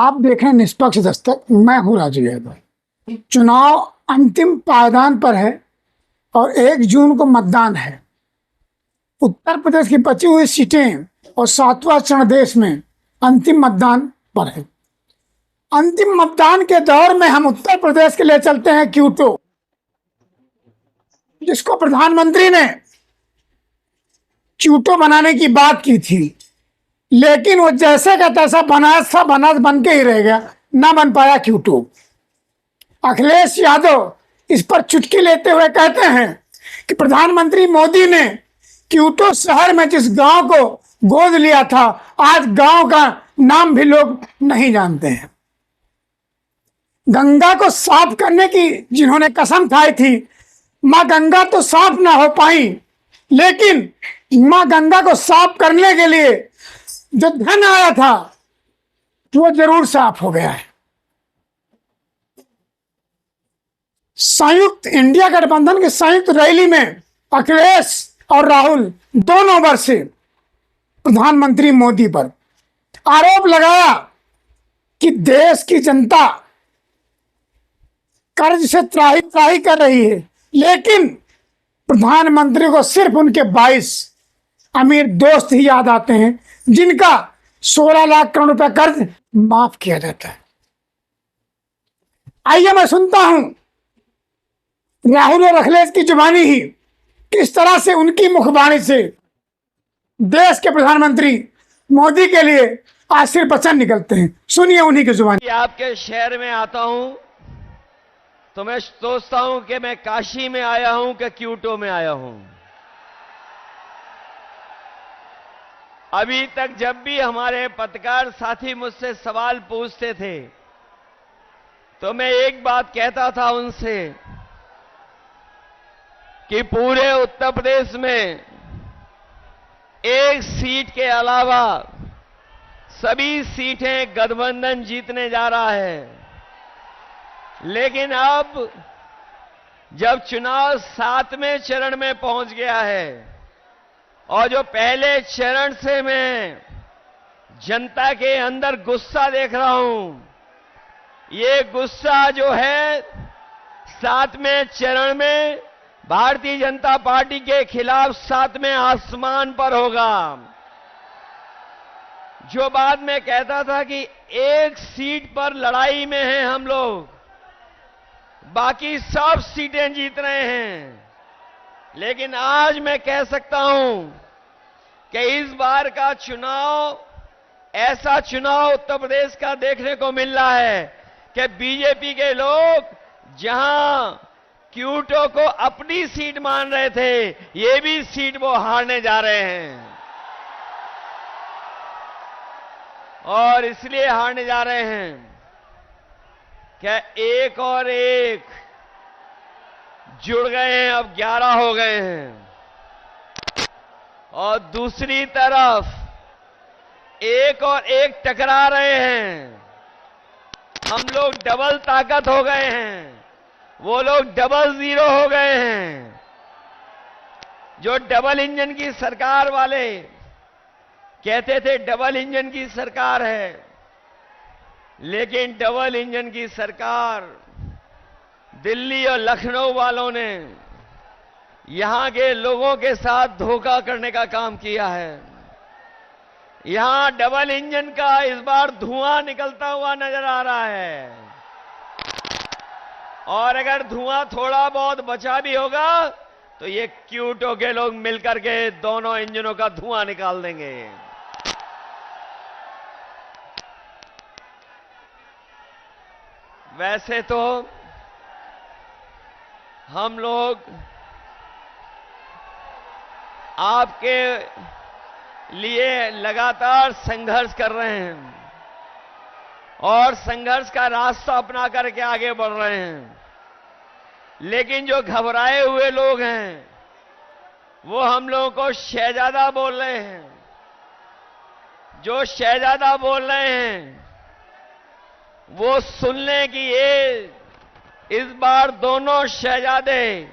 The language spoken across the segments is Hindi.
आप देख रहे हैं निष्पक्ष दस्तक, मैं हूं राजू यादव। चुनाव अंतिम पायदान पर है और 1 जून को मतदान है। उत्तर प्रदेश की बची हुई सीटें और 7वां चरण देश में अंतिम मतदान पर है। अंतिम मतदान के दौर में हम उत्तर प्रदेश के लिए चलते हैं क्योटो, जिसको प्रधानमंत्री ने क्योटो बनाने की बात की थी, लेकिन वो जैसे का तैसा बनारस बन के ही रह गया, ना बन पाया क्योटो। अखिलेश यादव इस पर चुटकी लेते हुए कहते हैं कि प्रधानमंत्री मोदी ने क्योटो शहर में जिस गांव को गोद लिया था, आज गांव का नाम भी लोग नहीं जानते हैं। गंगा को साफ करने की जिन्होंने कसम खाई थी, मां गंगा तो साफ ना हो पाई, लेकिन मां गंगा को साफ करने के लिए जो धन आया था वो जरूर साफ हो गया है। संयुक्त इंडिया गठबंधन की संयुक्त रैली में अखिलेश और राहुल दोनों बरसे प्रधानमंत्री मोदी पर। आरोप लगाया कि देश की जनता कर्ज से त्राही त्राही कर रही है, लेकिन प्रधानमंत्री को सिर्फ उनके 22 अमीर दोस्त ही याद आते हैं, जिनका 16 लाख करोड़ रुपया कर्ज माफ किया जाता है। आइए मैं सुनता हूं राहुल और अखिलेश की जुबानी ही किस तरह से उनकी मुखबाणी से देश के प्रधानमंत्री मोदी के लिए आशीर्वचन निकलते हैं। सुनिए उन्हीं की जुबानी। आपके शहर में आता हूं तो मैं सोचता हूं कि मैं काशी में आया हूं कि क्योटो में आया हूं। अभी तक जब भी हमारे पत्रकार साथी मुझसे सवाल पूछते थे तो मैं एक बात कहता था उनसे कि पूरे उत्तर प्रदेश में 1 सीट के अलावा सभी सीटें गठबंधन जीतने जा रहा है। लेकिन अब जब चुनाव 7वें चरण में पहुंच गया है और जो पहले चरण से मैं जनता के अंदर गुस्सा देख रहा हूं, ये गुस्सा जो है 7वें चरण में भारतीय जनता पार्टी के खिलाफ 7वें आसमान पर होगा। जो बात मैं कहता था कि 1 सीट पर लड़ाई में हैं हम लोग, बाकी सब सीटें जीत रहे हैं, लेकिन आज मैं कह सकता हूं कि इस बार का चुनाव ऐसा चुनाव उत्तर प्रदेश का देखने को मिल रहा है कि बीजेपी के लोग जहां क्योटो को अपनी सीट मान रहे थे, ये भी सीट वो हारने जा रहे हैं। और इसलिए हारने जा रहे हैं क्या 1 और 1 जुड़ गए हैं, अब 11 हो गए हैं। और दूसरी तरफ 1 और 1 टकरा रहे हैं। हम लोग डबल ताकत हो गए हैं, वो लोग डबल जीरो हो गए हैं। जो डबल इंजन की सरकार वाले कहते थे डबल इंजन की सरकार है, लेकिन डबल इंजन की सरकार दिल्ली और लखनऊ वालों ने यहां के लोगों के साथ धोखा करने का काम किया है। यहां डबल इंजन का इस बार धुआं निकलता हुआ नजर आ रहा है, और अगर धुआं थोड़ा बहुत बचा भी होगा तो ये क्योटो के लोग मिलकर के दोनों इंजनों का धुआं निकाल देंगे। वैसे तो हम लोग आपके लिए लगातार संघर्ष कर रहे हैं और संघर्ष का रास्ता अपना करके आगे बढ़ रहे हैं, लेकिन जो घबराए हुए लोग हैं वो हम लोगों को शहजादा बोल रहे हैं। जो शहजादा बोल रहे हैं वो सुन लें कि ये इस बार दोनों शहजादे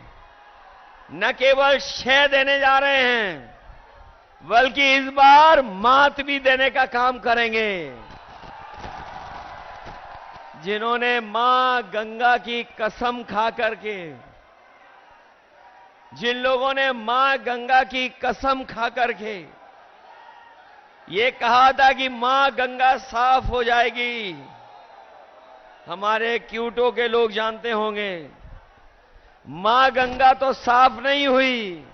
न केवल शह देने जा रहे हैं, बल्कि इस बार मात भी देने का काम करेंगे। जिन्होंने मां गंगा की कसम खा करके, जिन लोगों ने मां गंगा की कसम खा करके ये कहा था कि मां गंगा साफ हो जाएगी, हमारे क्यूटो के लोग जानते होंगे मां गंगा तो साफ नहीं हुई,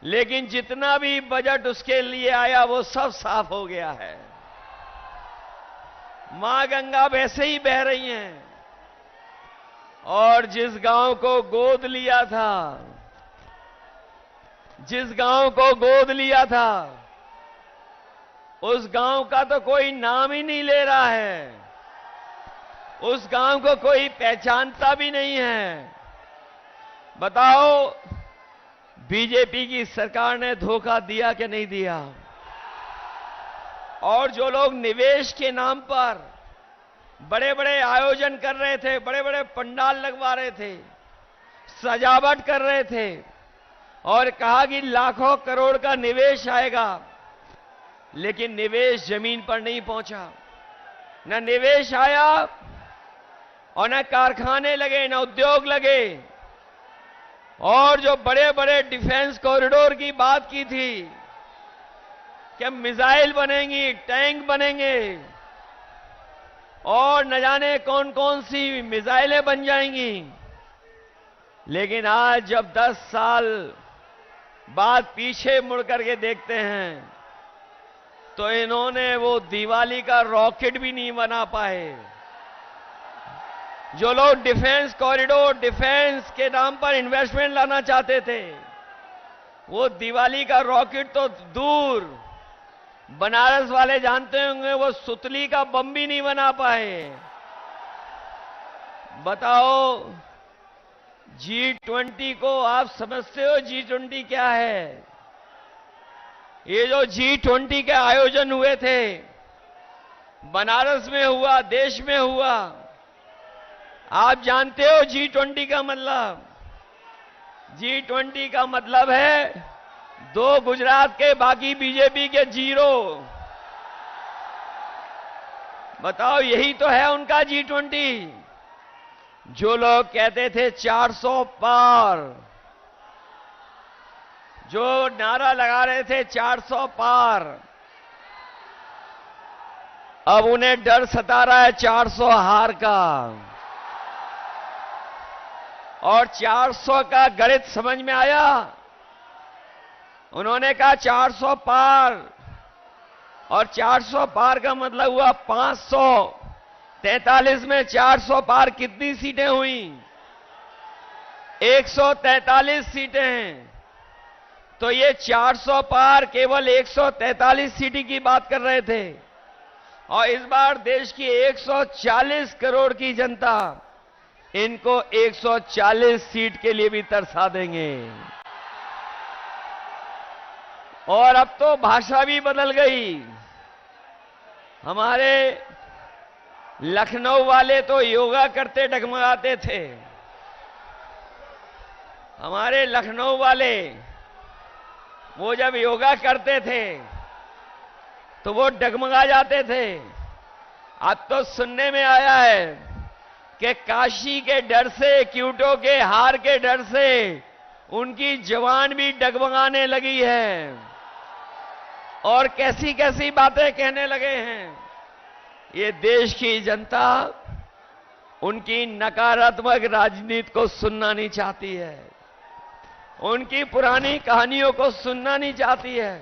लेकिन जितना भी बजट उसके लिए आया वो सब साफ हो गया है। मां गंगा वैसे ही बह रही हैं। और जिस गांव को गोद लिया था, जिस गांव को गोद लिया था, उस गांव का तो कोई नाम ही नहीं ले रहा है, उस गांव को कोई पहचानता भी नहीं है। बताओ बीजेपी की सरकार ने धोखा दिया कि नहीं दिया? और जो लोग निवेश के नाम पर बड़े बड़े आयोजन कर रहे थे, बड़े बड़े पंडाल लगवा रहे थे, सजावट कर रहे थे और कहा कि लाखों करोड़ का निवेश आएगा, लेकिन निवेश जमीन पर नहीं पहुंचा। न निवेश आया और न कारखाने लगे, न उद्योग लगे। और जो बड़े बड़े डिफेंस कॉरिडोर की बात की थी कि मिसाइल बनेंगी, टैंक बनेंगे और न जाने कौन कौन सी मिसाइलें बन जाएंगी, लेकिन आज जब 10 साल बाद पीछे मुड़ करके देखते हैं तो इन्होंने वो दिवाली का रॉकेट भी नहीं बना पाए। जो लोग डिफेंस कॉरिडोर, डिफेंस के नाम पर इन्वेस्टमेंट लाना चाहते थे, वो दिवाली का रॉकेट तो दूर, बनारस वाले जानते होंगे वो सुतली का बम भी नहीं बना पाए। बताओ G20 को आप समझते हो G20 क्या है? ये जो G20 के आयोजन हुए थे, बनारस में हुआ, देश में हुआ, आप जानते हो G20 का मतलब? G20 का मतलब है 2 गुजरात के, बाकी बीजेपी के 0। बताओ यही तो है उनका G20। जो लोग कहते थे 400 पार, जो नारा लगा रहे थे 400 पार, अब उन्हें डर सता रहा है 400 हार का। और 400 का गणित समझ में आया। उन्होंने कहा 400 पार, और 400 पार का मतलब हुआ 543 में 400 पार कितनी सीटें हुई? 143 सीटें हैं। तो ये 400 पार केवल 143 सीटें की बात कर रहे थे, और इस बार देश की 140 करोड़ की जनता इनको 140 सीट के लिए भी तरसा देंगे। और अब तो भाषा भी बदल गई। हमारे लखनऊ वाले तो योगा करते डगमगाते थे। हमारे लखनऊ वाले वो जब योगा करते थे तो वो डगमगा जाते थे। अब तो सुनने में आया है कि काशी के डर से, क्यूटो के हार के डर से उनकी जवान भी डगमगाने लगी है और कैसी कैसी बातें कहने लगे हैं। ये देश की जनता उनकी नकारात्मक राजनीति को सुनना नहीं चाहती है, उनकी पुरानी कहानियों को सुनना नहीं चाहती है,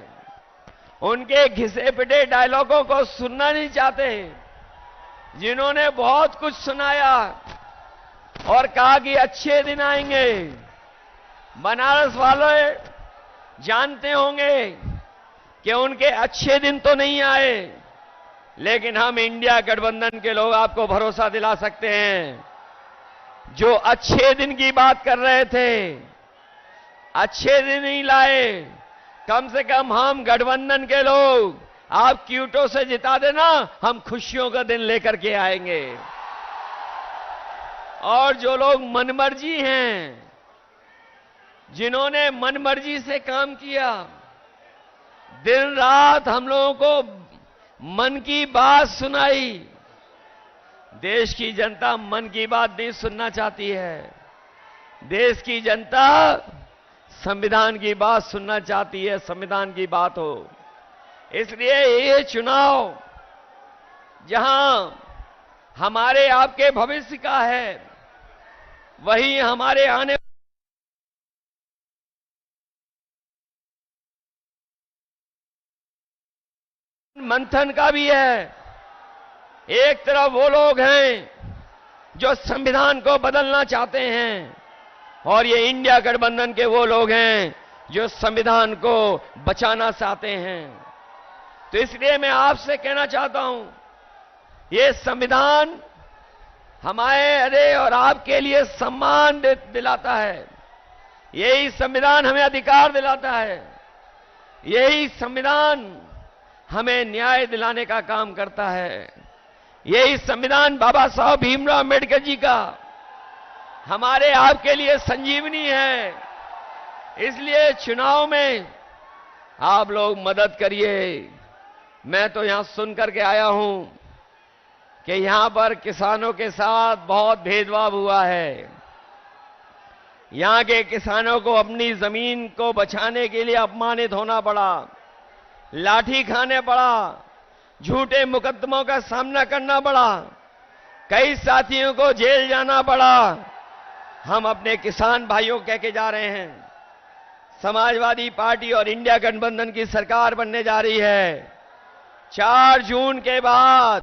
उनके घिसे पिटे डायलॉगों को सुनना नहीं चाहते, जिन्होंने बहुत कुछ सुनाया और कहा कि अच्छे दिन आएंगे। बनारस वाले जानते होंगे कि उनके अच्छे दिन तो नहीं आए, लेकिन हम इंडिया गठबंधन के लोग आपको भरोसा दिला सकते हैं, जो अच्छे दिन की बात कर रहे थे, अच्छे दिन नहीं लाए। कम से कम हम गठबंधन के लोग आप क्यूटो से जिता देना, हम खुशियों का दिन लेकर के आएंगे। और जो लोग मनमर्जी हैं, जिन्होंने मनमर्जी से काम किया, दिन रात हम लोगों को मन की बात सुनाई, देश की जनता मन की बात नहीं सुनना चाहती है। देश की जनता संविधान की बात सुनना चाहती है, संविधान की बात हो। इसलिए ये चुनाव जहां हमारे आपके भविष्य का है, वही हमारे आने मंथन का भी है। एक तरफ वो लोग हैं जो संविधान को बदलना चाहते हैं, और ये इंडिया गठबंधन के वो लोग हैं जो संविधान को बचाना चाहते हैं। तो इसलिए मैं आपसे कहना चाहता हूं, ये संविधान हमारे और आपके लिए सम्मान दिलाता है। यही संविधान हमें अधिकार दिलाता है। यही संविधान हमें न्याय दिलाने का काम करता है। यही संविधान बाबा साहब भीमराव अम्बेडकर जी का हमारे आपके लिए संजीवनी है। इसलिए चुनाव में आप लोग मदद करिए। मैं तो यहां सुन करके आया हूं कि यहां पर किसानों के साथ बहुत भेदभाव हुआ है। यहां के किसानों को अपनी जमीन को बचाने के लिए अपमानित होना पड़ा, लाठी खाने पड़ा, झूठे मुकदमों का सामना करना पड़ा, कई साथियों को जेल जाना पड़ा। हम अपने किसान भाइयों को कह के जा रहे हैं, समाजवादी पार्टी और इंडिया गठबंधन की सरकार बनने जा रही है। 4 जून के बाद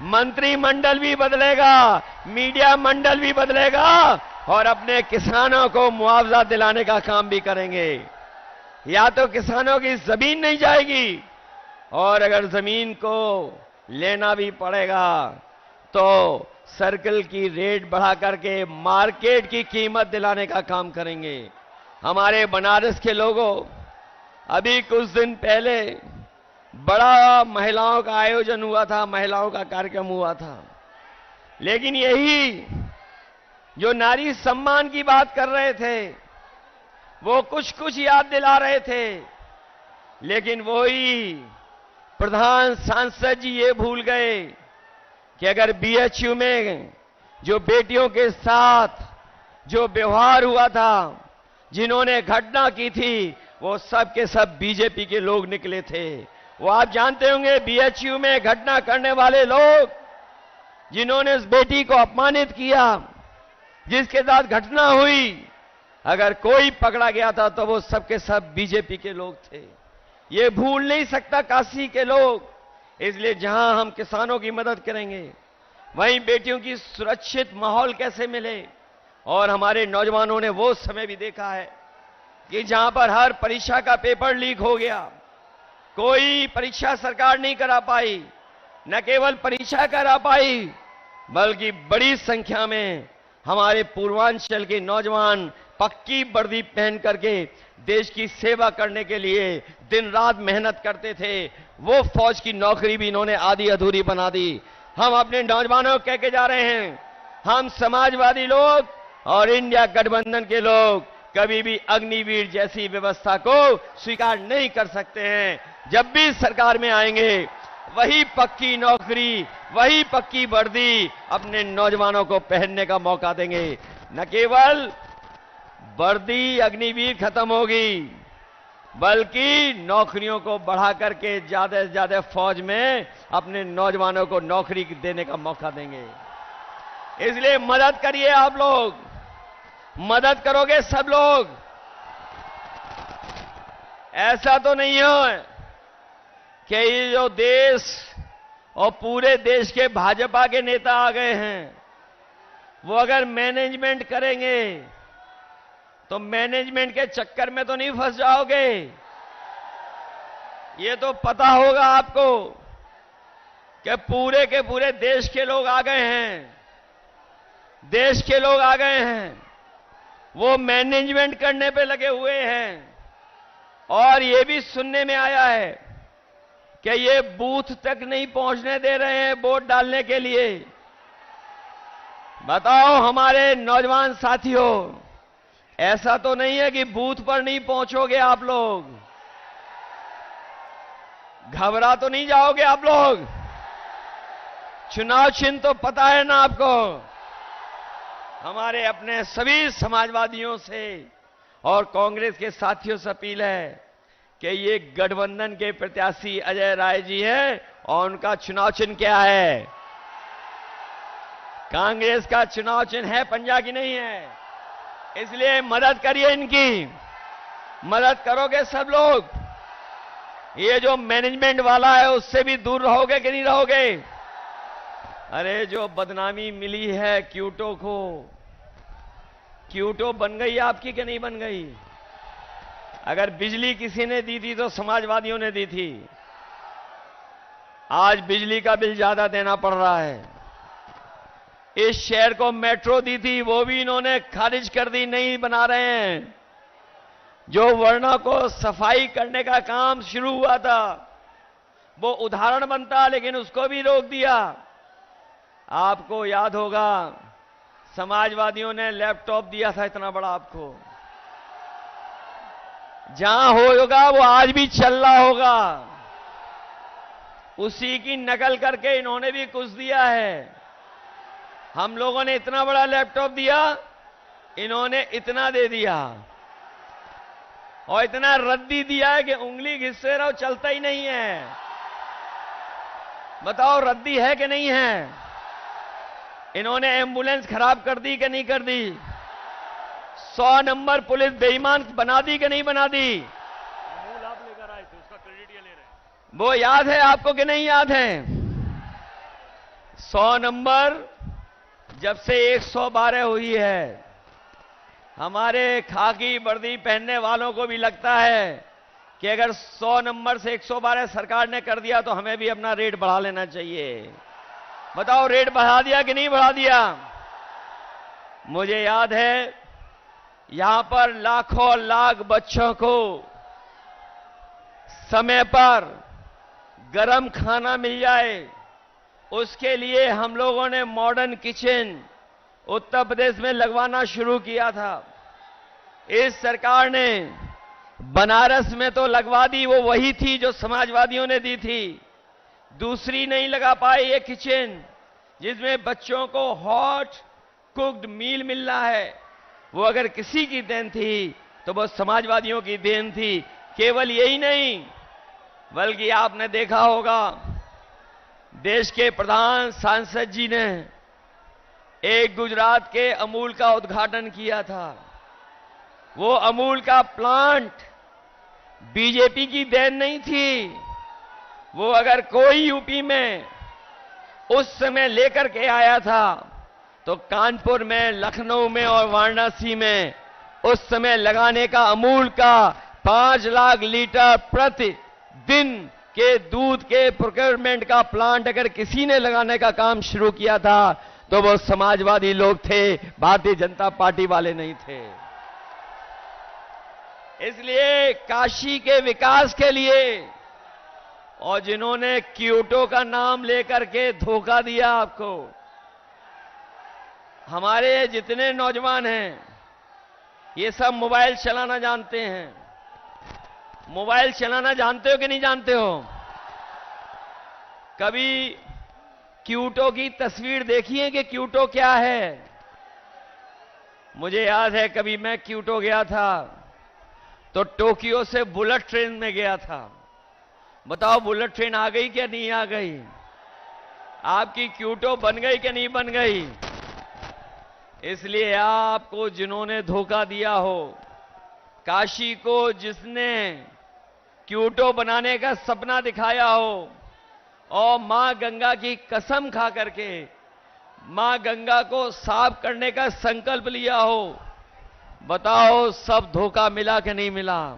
मंत्रिमंडल भी बदलेगा, मीडिया मंडल भी बदलेगा, और अपने किसानों को मुआवजा दिलाने का काम भी करेंगे। या तो किसानों की जमीन नहीं जाएगी, और अगर जमीन को लेना भी पड़ेगा तो सर्कल की रेट बढ़ा करके मार्केट की कीमत दिलाने का काम करेंगे। हमारे बनारस के लोगों, अभी कुछ दिन पहले बड़ा महिलाओं का आयोजन हुआ था, महिलाओं का कार्यक्रम हुआ था, लेकिन यही जो नारी सम्मान की बात कर रहे थे, वो कुछ कुछ याद दिला रहे थे, लेकिन वही प्रधान सांसद जी ये भूल गए कि अगर बीएचयू में जो बेटियों के साथ जो व्यवहार हुआ था, जिन्होंने घटना की थी, वो सब के सब बीजेपी के लोग निकले थे। वो आप जानते होंगे, बीएचयू में घटना करने वाले लोग, जिन्होंने उस बेटी को अपमानित किया, जिसके साथ घटना हुई, अगर कोई पकड़ा गया था तो वो सब के सब बीजेपी के लोग थे। ये भूल नहीं सकता काशी के लोग। इसलिए जहां हम किसानों की मदद करेंगे, वहीं बेटियों की सुरक्षित माहौल कैसे मिले। और हमारे नौजवानों ने वो समय भी देखा है कि जहां पर हर परीक्षा का पेपर लीक हो गया, कोई परीक्षा सरकार नहीं करा पाई, न केवल परीक्षा करा पाई, बल्कि बड़ी संख्या में हमारे पूर्वांचल के नौजवान पक्की वर्दी पहन करके देश की सेवा करने के लिए दिन रात मेहनत करते थे। वो फौज की नौकरी भी इन्होंने आधी अधूरी बना दी। हम अपने नौजवानों को कह के जा रहे हैं, हम समाजवादी लोग और इंडिया गठबंधन के लोग कभी भी अग्निवीर जैसी व्यवस्था को स्वीकार नहीं कर सकते हैं। जब भी सरकार में आएंगे, वही पक्की नौकरी, वही पक्की वर्दी अपने नौजवानों को पहनने का मौका देंगे। न केवल वर्दी अग्निवीर खत्म होगी, बल्कि नौकरियों को बढ़ा करके ज्यादा से ज्यादा फौज में अपने नौजवानों को नौकरी देने का मौका देंगे। इसलिए मदद करिए आप लोग, मदद करोगे सब लोग। ऐसा तो नहीं हो कि ये जो देश और पूरे देश के भाजपा के नेता आ गए हैं, वो अगर मैनेजमेंट करेंगे तो मैनेजमेंट के चक्कर में तो नहीं फंस जाओगे। ये तो पता होगा आपको कि पूरे के पूरे देश के लोग आ गए हैं, देश के लोग आ गए हैं, वो मैनेजमेंट करने पे लगे हुए हैं। और ये भी सुनने में आया है कि ये बूथ तक नहीं पहुंचने दे रहे हैं वोट डालने के लिए। बताओ हमारे नौजवान साथियों, ऐसा तो नहीं है कि बूथ पर नहीं पहुंचोगे आप लोग, घबरा तो नहीं जाओगे आप लोग? चुनाव चिन्ह तो पता है ना आपको? हमारे अपने सभी समाजवादियों से और कांग्रेस के साथियों से अपील है कि ये गठबंधन के प्रत्याशी अजय राय जी है और उनका चुनाव चिन्ह क्या है? कांग्रेस का चुनाव चिन्ह है पंजा की नहीं है, इसलिए मदद करिए इनकी, मदद करोगे सब लोग? ये जो मैनेजमेंट वाला है उससे भी दूर रहोगे कि नहीं रहोगे? अरे जो बदनामी मिली है क्यूटो को, क्यूटो बन गई आपकी कि नहीं बन गई? अगर बिजली किसी ने दी थी तो समाजवादियों ने दी थी। आज बिजली का बिल ज्यादा देना पड़ रहा है। इस शहर को मेट्रो दी थी, वो भी इन्होंने खारिज कर दी, नहीं बना रहे हैं। जो वर्णा को सफाई करने का काम शुरू हुआ था वो उदाहरण बनता, लेकिन उसको भी रोक दिया। आपको याद होगा समाजवादियों ने लैपटॉप दिया था इतना बड़ा आपको, जहां होगा वो आज भी चल रहा होगा, उसी की नकल करके इन्होंने भी कुछ दिया है। हम लोगों ने इतना बड़ा लैपटॉप दिया, इन्होंने इतना दे दिया और इतना रद्दी दिया है कि उंगली घिससे रहो चलता ही नहीं है। बताओ रद्दी है कि नहीं है? इन्होंने एम्बुलेंस खराब कर दी कि नहीं कर दी? 100 नंबर पुलिस बेईमान बना दी कि नहीं बना दी? मूल आप लेकर आए थे, उसका क्रेडिट ये ले रहे हैं। वो याद है आपको कि नहीं याद है? 100 नंबर जब से 112 हुई है, हमारे खाकी वर्दी पहनने वालों को भी लगता है कि अगर 100 नंबर से 112 सरकार ने कर दिया तो हमें भी अपना रेट बढ़ा लेना चाहिए। बताओ रेट बढ़ा दिया कि नहीं बढ़ा दिया? मुझे याद है यहां पर लाखों लाख बच्चों को समय पर गरम खाना मिल जाए, उसके लिए हम लोगों ने मॉडर्न किचन उत्तर प्रदेश में लगवाना शुरू किया था। इस सरकार ने बनारस में तो लगवा दी, वो वही थी जो समाजवादियों ने दी थी। दूसरी नहीं लगा पाए ये किचन जिसमें बच्चों को हॉट कुक्ड मील मिल रहा है। वो अगर किसी की देन थी तो वो समाजवादियों की देन थी। केवल यही नहीं बल्कि आपने देखा होगा देश के प्रधान सांसद जी ने एक गुजरात के अमूल का उद्घाटन किया था। वो अमूल का प्लांट बीजेपी की देन नहीं थी। वो अगर कोई यूपी में उस समय लेकर के आया था तो कानपुर में, लखनऊ में और वाराणसी में उस समय लगाने का अमूल का 5 लाख लीटर प्रति दिन के दूध के प्रोक्योरमेंट का प्लांट अगर किसी ने लगाने का काम शुरू किया था तो वो समाजवादी लोग थे, भारतीय जनता पार्टी वाले नहीं थे। इसलिए काशी के विकास के लिए और जिन्होंने क्योटो का नाम लेकर के धोखा दिया आपको, हमारे जितने नौजवान हैं ये सब मोबाइल चलाना जानते हैं। मोबाइल चलाना जानते हो कि नहीं जानते हो? कभी क्यूटो की तस्वीर देखी है कि क्यूटो क्या है? मुझे याद है कभी मैं क्यूटो गया था तो टोक्यो से बुलेट ट्रेन में गया था। बताओ बुलेट ट्रेन आ गई क्या नहीं आ गई? आपकी क्यूटो बन गई कि नहीं बन गई? इसलिए आपको जिन्होंने धोखा दिया हो, काशी को जिसने क्यूटो बनाने का सपना दिखाया हो और मां गंगा की कसम खा करके मां गंगा को साफ करने का संकल्प लिया हो, बताओ सब धोखा मिला कि नहीं मिला?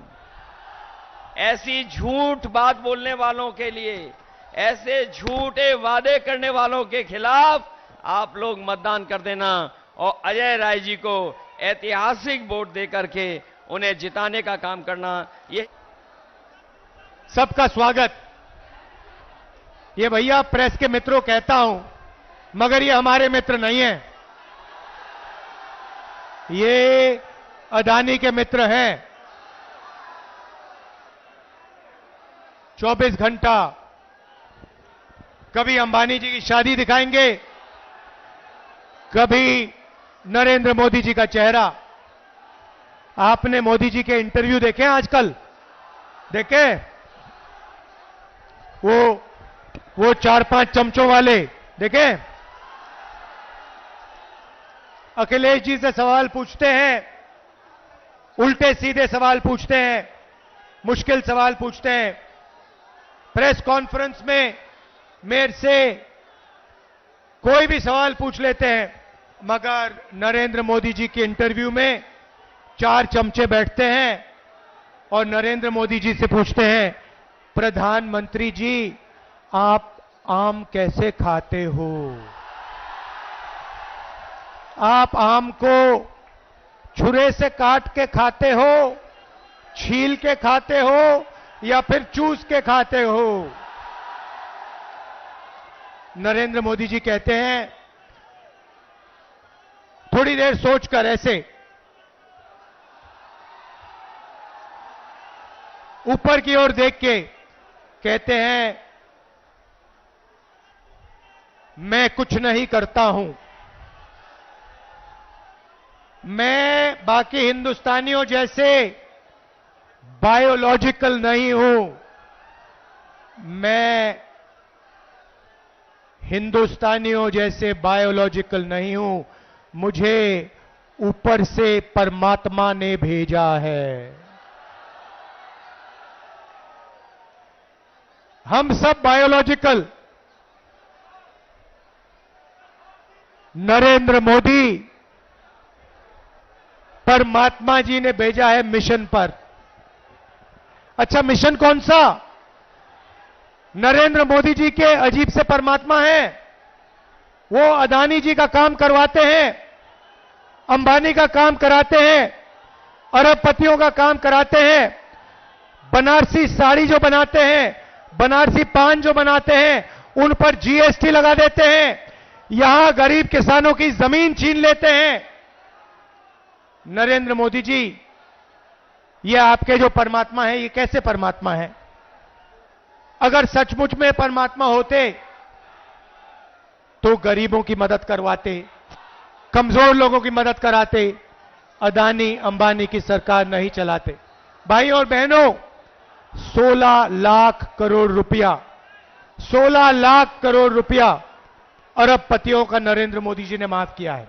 ऐसी झूठ बात बोलने वालों के लिए, ऐसे झूठे वादे करने वालों के खिलाफ आप लोग मतदान कर देना और अजय राय जी को ऐतिहासिक वोट देकर के उन्हें जिताने का काम करना। ये सबका स्वागत। ये भैया प्रेस के मित्रों कहता हूं, मगर ये हमारे मित्र नहीं है। ये अदानी के मित्र हैं। 24 घंटा कभी अंबानी जी की शादी दिखाएंगे, कभी नरेंद्र मोदी जी का चेहरा। आपने मोदी जी के इंटरव्यू देखे आजकल? देखे? वो 4-5 चमचों वाले देखे? अखिलेश जी से सवाल पूछते हैं, उल्टे सीधे सवाल पूछते हैं, मुश्किल सवाल पूछते हैं। प्रेस कॉन्फ्रेंस में मेरे से कोई भी सवाल पूछ लेते हैं, मगर नरेंद्र मोदी जी के इंटरव्यू में 4 चमचे बैठते हैं और नरेंद्र मोदी जी से पूछते हैं, प्रधानमंत्री जी आप आम कैसे खाते हो? आप आम को छुरे से काट के खाते हो, छील के खाते हो या फिर चूस के खाते हो? नरेंद्र मोदी जी कहते हैं, थोड़ी देर सोचकर ऐसे ऊपर की ओर देख के कहते हैं, मैं कुछ नहीं करता हूं, मैं बाकी हिंदुस्तानियों जैसे बायोलॉजिकल नहीं हूं, मैं हिंदुस्तानियों जैसे बायोलॉजिकल नहीं हूं, मुझे ऊपर से परमात्मा ने भेजा है। हम सब बायोलॉजिकल, नरेंद्र मोदी परमात्मा जी ने भेजा है मिशन पर। अच्छा, मिशन कौन सा? नरेंद्र मोदी जी के अजीब से परमात्मा हैं। वो अदानी जी का काम करवाते हैं, अंबानी का काम कराते हैं, अरबपतियों का काम कराते हैं, बनारसी साड़ी जो बनाते हैं, बनारसी पान जो बनाते हैं, उन पर जीएसटी लगा देते हैं, यहां गरीब किसानों की जमीन छीन लेते हैं। नरेंद्र मोदी जी, ये आपके जो परमात्मा है, ये कैसे परमात्मा है? अगर सचमुच में परमात्मा होते तो गरीबों की मदद करवाते, कमजोर लोगों की मदद कराते, अदानी अंबानी की सरकार नहीं चलाते। भाई और बहनों, 16 लाख करोड़ रुपया, 16 लाख करोड़ रुपया अरबपतियों का नरेंद्र मोदी जी ने माफ किया है।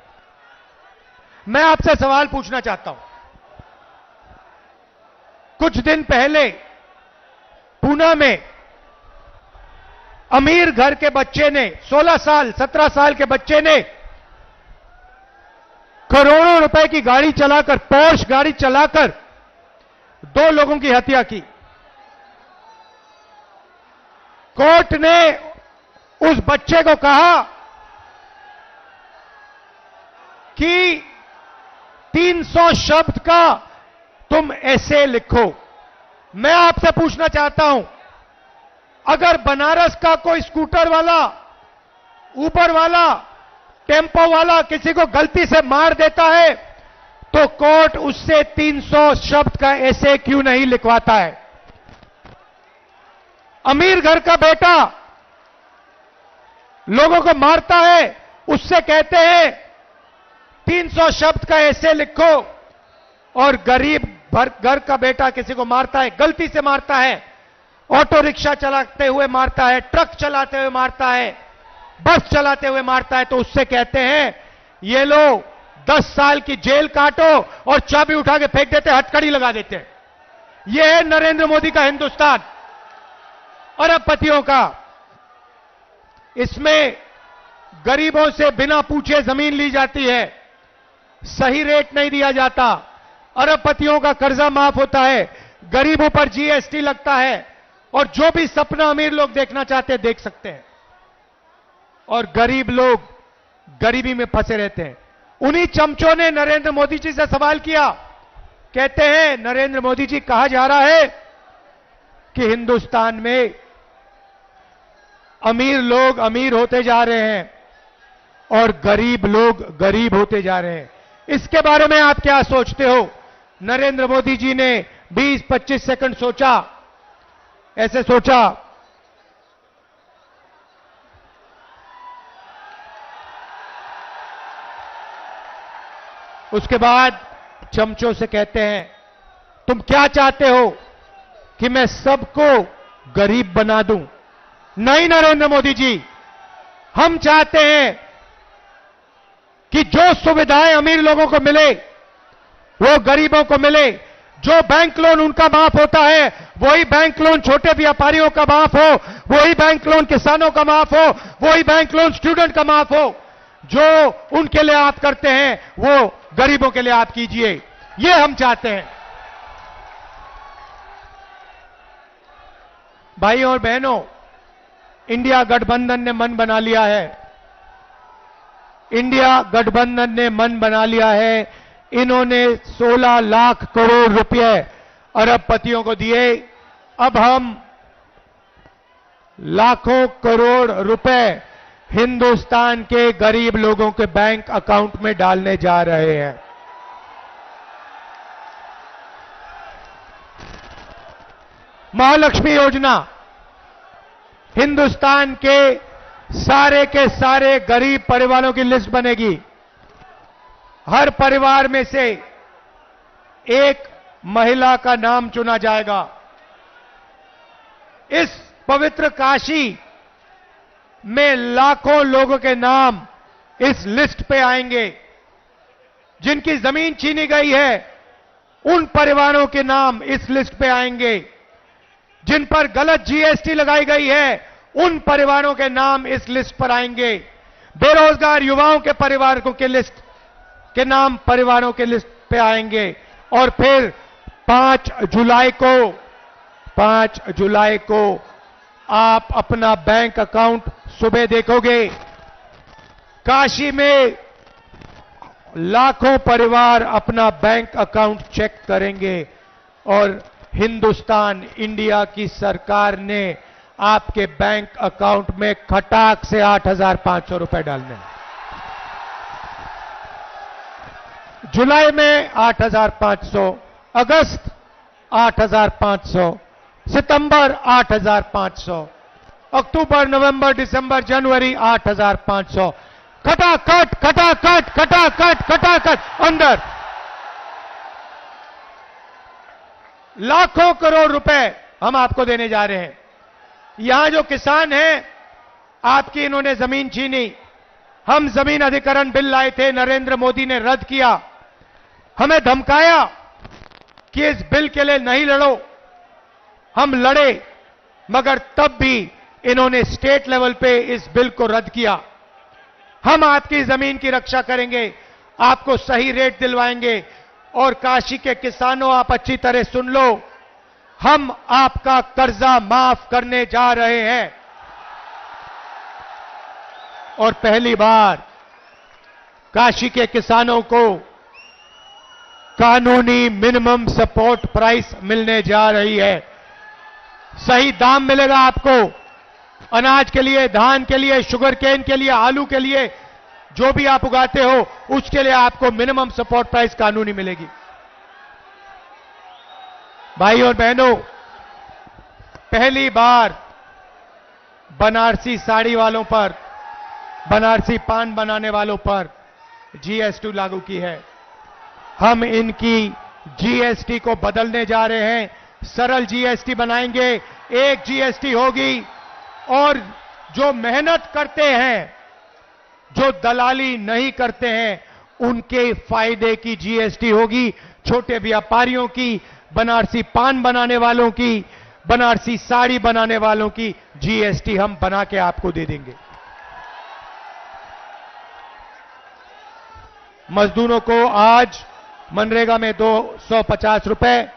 मैं आपसे सवाल पूछना चाहता हूं, कुछ दिन पहले पूना में अमीर घर के बच्चे ने, 16 साल 17 साल के बच्चे ने करोड़ों रुपए की गाड़ी चलाकर, पोर्श गाड़ी चलाकर 2 लोगों की हत्या की। कोर्ट ने उस बच्चे को कहा कि 300 शब्द का तुम ऐसे लिखो। मैं आपसे पूछना चाहता हूं, अगर बनारस का कोई स्कूटर वाला, ऊबर वाला, टेम्पो वाला किसी को गलती से मार देता है तो कोर्ट उससे 300 शब्द का ऐसे क्यों नहीं लिखवाता है? अमीर घर का बेटा लोगों को मारता है, उससे कहते हैं 300 शब्द का ऐसे लिखो, और गरीब घर का बेटा किसी को मारता है, गलती से मारता है, ऑटो रिक्शा चलाते हुए मारता है, ट्रक चलाते हुए मारता है, बस चलाते हुए मारता है, तो उससे कहते हैं ये लो 10 साल की जेल काटो और चाबी उठा के फेंक देते, हथकड़ी लगा देते हैं। यह है नरेंद्र मोदी का हिंदुस्तान, अरबपतियों का। इसमें गरीबों से बिना पूछे जमीन ली जाती है, सही रेट नहीं दिया जाता, अरबपतियों का कर्जा माफ होता है, गरीबों पर जीएसटी लगता है, और जो भी सपना अमीर लोग देखना चाहते हैं देख सकते हैं, और गरीब लोग गरीबी में फंसे रहते हैं। उन्हीं चमचों ने नरेंद्र मोदी जी से सवाल किया, कहते हैं नरेंद्र मोदी जी, कहा जा रहा है कि हिंदुस्तान में अमीर लोग अमीर होते जा रहे हैं और गरीब लोग गरीब होते जा रहे हैं, इसके बारे में आप क्या सोचते हो? नरेंद्र मोदी जी ने 20-25 सेकंड सोचा, ऐसे सोचा, उसके बाद चमचों से कहते हैं, तुम क्या चाहते हो कि मैं सबको गरीब बना दूं? नहीं नरेंद्र मोदी जी, हम चाहते हैं कि जो सुविधाएं अमीर लोगों को मिले वो गरीबों को मिले। जो बैंक लोन उनका माफ होता है वही बैंक लोन छोटे व्यापारियों का माफ हो, वही बैंक लोन किसानों का माफ हो, वही बैंक लोन स्टूडेंट का माफ हो। जो उनके लिए आप करते हैं वो गरीबों के लिए आप कीजिए, ये हम चाहते हैं। भाइयों और बहनों, इंडिया गठबंधन ने मन बना लिया है। इंडिया गठबंधन ने मन बना लिया है। इन्होंने 16 लाख करोड़ रुपए अरबपतियों को दिए। अब हम लाखों करोड़ रुपए हिंदुस्तान के गरीब लोगों के बैंक अकाउंट में डालने जा रहे हैं। महालक्ष्मी योजना हिंदुस्तान के सारे गरीब परिवारों की लिस्ट बनेगी। हर परिवार में से एक महिला का नाम चुना जाएगा। इस पवित्र काशी में लाखों लोगों के नाम इस लिस्ट पे आएंगे। जिनकी जमीन छीनी गई है उन परिवारों के नाम इस लिस्ट पे आएंगे। जिन पर गलत जीएसटी लगाई गई है उन परिवारों के नाम इस लिस्ट पर आएंगे। बेरोजगार युवाओं के परिवारों के लिस्ट के नाम परिवारों के लिस्ट पे आएंगे। और फिर 5 जुलाई को आप अपना बैंक अकाउंट सुबह देखोगे। काशी में लाखों परिवार अपना बैंक अकाउंट चेक करेंगे और हिंदुस्तान इंडिया की सरकार ने आपके बैंक अकाउंट में खटाक से 8,500 रुपए डालने हैं। जुलाई में 8,500, अगस्त 8,500, सितंबर 8,500, अक्टूबर, नवंबर, दिसंबर, जनवरी 8,500। खटाखट खटाखट खटाखट खटाखट अंदर लाखों करोड़ रुपए हम आपको देने जा रहे हैं। यहां जो किसान हैं, आपकी इन्होंने जमीन छीनी। हम जमीन अधिग्रहण बिल लाए थे, नरेंद्र मोदी ने रद्द किया। हमें धमकाया कि इस बिल के लिए नहीं लड़ो। हम लड़े, मगर तब भी इन्होंने स्टेट लेवल पे इस बिल को रद्द किया। हम आपकी जमीन की रक्षा करेंगे, आपको सही रेट दिलवाएंगे। और काशी के किसानों, आप अच्छी तरह सुन लो, हम आपका कर्जा माफ करने जा रहे हैं। और पहली बार काशी के किसानों को कानूनी मिनिमम सपोर्ट प्राइस मिलने जा रही है। सही दाम मिलेगा आपको अनाज के लिए, धान के लिए, शुगर केन के लिए, आलू के लिए, जो भी आप उगाते हो उसके लिए आपको मिनिमम सपोर्ट प्राइस कानूनी मिलेगी। भाई और बहनों, पहली बार बनारसी साड़ी वालों पर, बनारसी पान बनाने वालों पर जीएसटी लागू की है। हम इनकी जीएसटी को बदलने जा रहे हैं, सरल जीएसटी बनाएंगे। एक जीएसटी होगी और जो मेहनत करते हैं, जो दलाली नहीं करते हैं, उनके फायदे की जीएसटी होगी। छोटे व्यापारियों की, बनारसी पान बनाने वालों की, बनारसी साड़ी बनाने वालों की जीएसटी हम बना के आपको दे देंगे। मजदूरों को आज मनरेगा में 250 रुपए,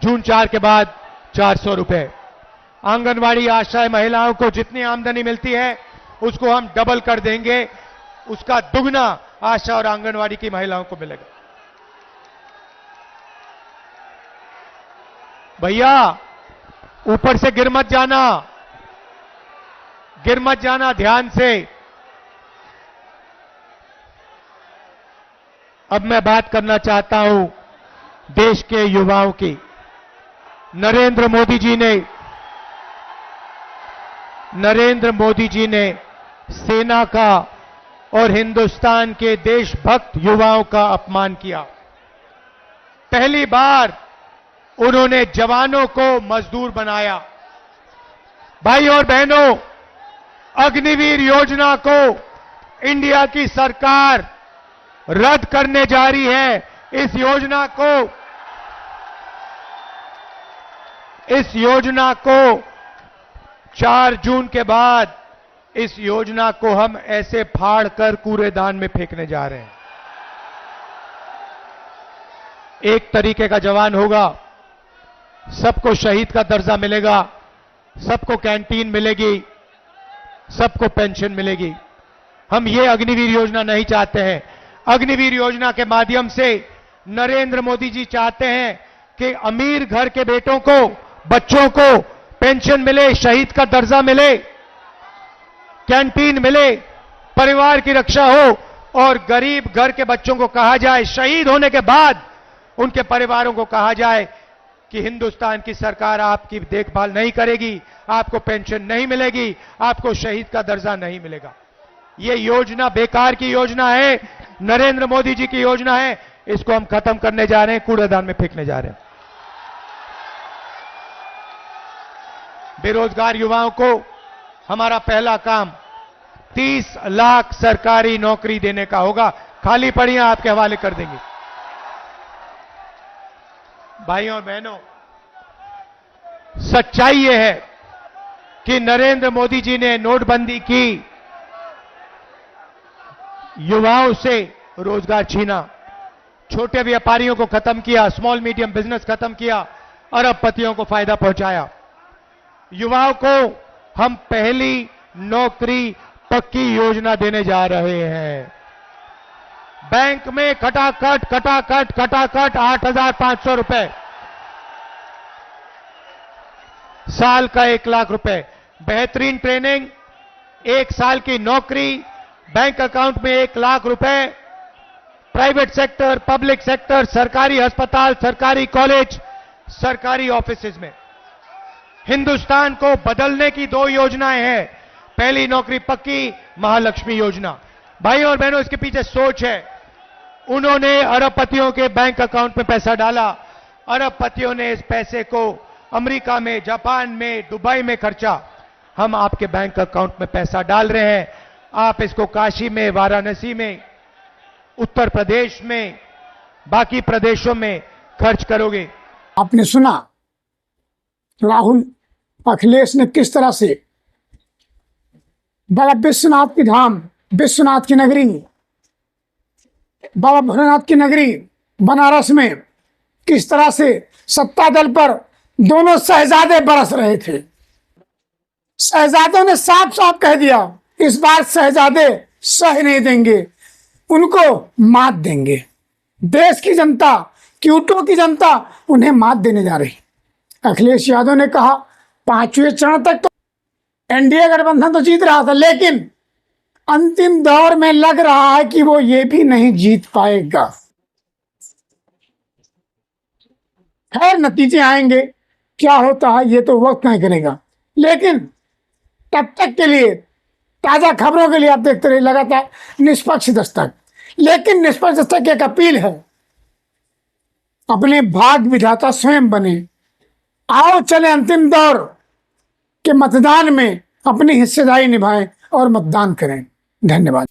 जून 4 के बाद 400 रुपए। आंगनवाड़ी आशा महिलाओं को जितनी आमदनी मिलती है उसको हम डबल कर देंगे, उसका दुगना आशा और आंगनवाड़ी की महिलाओं को मिलेगा। भैया ऊपर से गिर मत जाना, गिर मत जाना, ध्यान से। अब मैं बात करना चाहता हूं देश के युवाओं की। नरेंद्र मोदी जी ने सेना का और हिंदुस्तान के देशभक्त युवाओं का अपमान किया। पहली बार उन्होंने जवानों को मजदूर बनाया। भाई और बहनों, अग्निवीर योजना को इंडिया की सरकार रद्द करने जा रही है। इस योजना को 4 जून के बाद इस योजना को हम ऐसे फाड़ कर कूड़ेदान में फेंकने जा रहे हैं। एक तरीके का जवान होगा, सबको शहीद का दर्जा मिलेगा, सबको कैंटीन मिलेगी, सबको पेंशन मिलेगी। हम ये अग्निवीर योजना नहीं चाहते हैं। अग्निवीर योजना के माध्यम से नरेंद्र मोदी जी चाहते हैं कि अमीर घर के बेटों को, बच्चों को पेंशन मिले, शहीद का दर्जा मिले, कैंटीन मिले, परिवार की रक्षा हो, और गरीब घर के बच्चों को कहा जाए, शहीद होने के बाद उनके परिवारों को कहा जाए कि हिंदुस्तान की सरकार आपकी देखभाल नहीं करेगी, आपको पेंशन नहीं मिलेगी, आपको शहीद का दर्जा नहीं मिलेगा। ये योजना बेकार की योजना है, नरेंद्र मोदी जी की योजना है। इसको हम खत्म करने जा रहे हैं, कूड़ेदान में फेंकने जा रहे हैं। बेरोजगार युवाओं को हमारा पहला काम 30 लाख सरकारी नौकरी देने का होगा। खाली पड़ियां आपके हवाले कर देंगे। भाइयों और बहनों, सच्चाई यह है कि नरेंद्र मोदी जी ने नोटबंदी की, युवाओं से रोजगार छीना, छोटे व्यापारियों को खत्म किया, स्मॉल मीडियम बिजनेस खत्म किया, अरबपतियों को फायदा पहुंचाया। युवाओं को हम पहली नौकरी पक्की योजना देने जा रहे हैं। बैंक में खटाखट 8,500 रुपए, साल का 1 लाख रुपए, बेहतरीन ट्रेनिंग, 1 साल की नौकरी, बैंक अकाउंट में 1 लाख रुपए, प्राइवेट सेक्टर, पब्लिक सेक्टर, सरकारी अस्पताल, सरकारी कॉलेज, सरकारी ऑफिसेज में। हिंदुस्तान को बदलने की 2 योजनाएं हैं। पहली नौकरी पक्की, महालक्ष्मी योजना। भाइयों और बहनों, इसके पीछे सोच है। उन्होंने अरबपतियों के बैंक अकाउंट में पैसा डाला, अरबपतियों ने इस पैसे को अमेरिका में, जापान में, दुबई में खर्चा। हम आपके बैंक अकाउंट में पैसा डाल रहे हैं, आप इसको काशी में, वाराणसी में, उत्तर प्रदेश में, बाकी प्रदेशों में खर्च करोगे। आपने सुना राहुल अखिलेश ने किस तरह से बाबा विश्वनाथ की धाम, विश्वनाथ की नगरी, बाबा भोलेनाथ की नगरी बनारस में किस तरह से सत्ता दल पर दोनों शहजादे बरस रहे थे। शहजादों ने साफ साफ कह दिया, इस बार शहजादे सह नहीं देंगे, उनको मात देंगे। देश की जनता, क्यूटो की जनता उन्हें मात देने जा रही। अखिलेश यादव ने कहा 5वें चरण तक तो एनडीए गठबंधन तो जीत रहा था, लेकिन अंतिम दौर में लग रहा है कि वो ये भी नहीं जीत पाएगा। खैर, नतीजे आएंगे, क्या होता है ये तो वक्त नहीं करेगा। लेकिन तब तक के लिए, ताजा खबरों के लिए आप देखते रहिए लगातार निष्पक्ष दस्तक। लेकिन निष्पक्ष दस्तक की एक अपील है, अपने भाग्य विधाता स्वयं बने। आओ चले अंतिम दौर के मतदान में अपनी हिस्सेदारी निभाएं और मतदान करें। धन्यवाद।